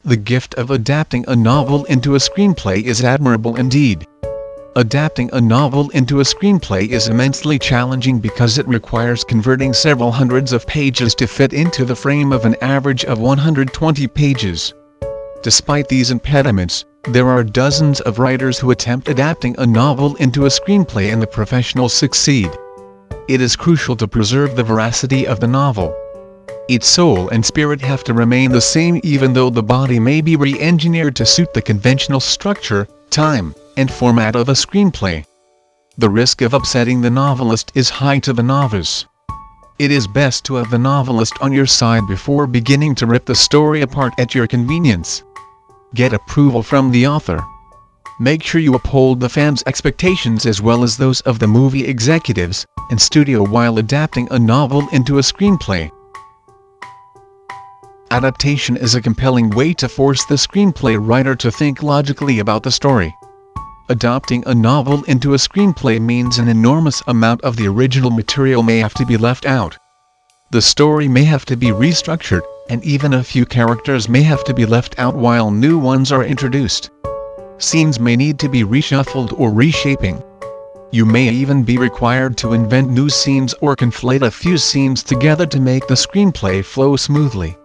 The gift of adapting a novel into a screenplay is admirable indeed. Adapting a novel into a screenplay is immensely challenging because it requires converting several hundreds of pages to fit into the frame of an average of 120 pages. Despite these impediments, there are dozens of writers who attempt adapting a novel into a screenplay and the professionals succeed. It is crucial to preserve the veracity of the novel. Its soul and spirit have to remain the same even though the body may be re-engineered to suit the conventional structure, time, and format of a screenplay. The risk of upsetting the novelist is high to the novice. It is best to have the novelist on your side before beginning to rip the story apart at your convenience. Get approval from the author. Make sure you uphold the fans' expectations as well as those of the movie executives and studio while adapting a novel into a screenplay. Adaptation is a compelling way to force the screenplay writer to think logically about the story. Adapting a novel into a screenplay means an enormous amount of the original material may have to be left out. The story may have to be restructured, and even a few characters may have to be left out while new ones are introduced. Scenes may need to be reshuffled or reshaping. You may even be required to invent new scenes or conflate a few scenes together to make the screenplay flow smoothly.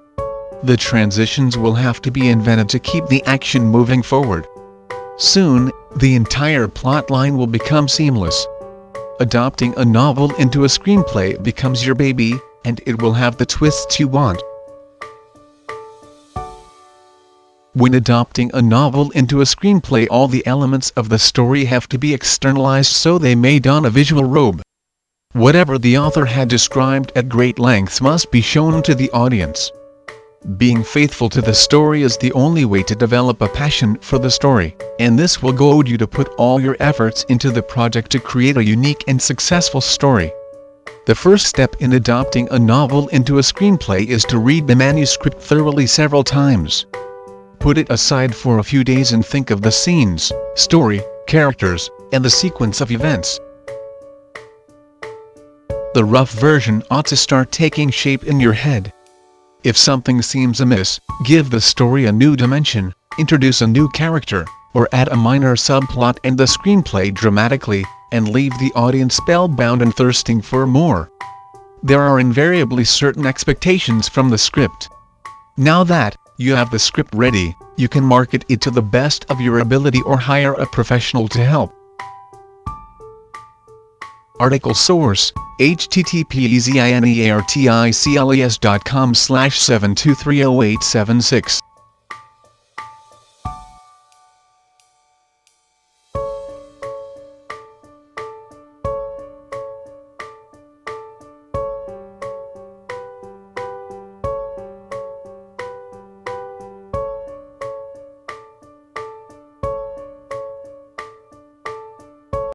The transitions will have to be invented to keep the action moving forward. Soon, the entire plot line will become seamless. Adapting a novel into a screenplay becomes your baby, and it will have the twists you want. When adapting a novel into a screenplay, all the elements of the story have to be externalized so they may don a visual robe. Whatever the author had described at great lengths must be shown to the audience. Being faithful to the story is the only way to develop a passion for the story, and this will goad you to put all your efforts into the project to create a unique and successful story. The first step in adapting a novel into a screenplay is to read the manuscript thoroughly several times. Put it aside for a few days and think of the scenes, story, characters, and the sequence of events. The rough version ought to start taking shape in your head. If something seems amiss, give the story a new dimension, introduce a new character, or add a minor subplot in the screenplay dramatically, and leave the audience spellbound and thirsting for more. There are invariably certain expectations from the script. Now that you have the script ready, you can market it to the best of your ability or hire a professional to help. Article source: http://zinearticles.com/7230876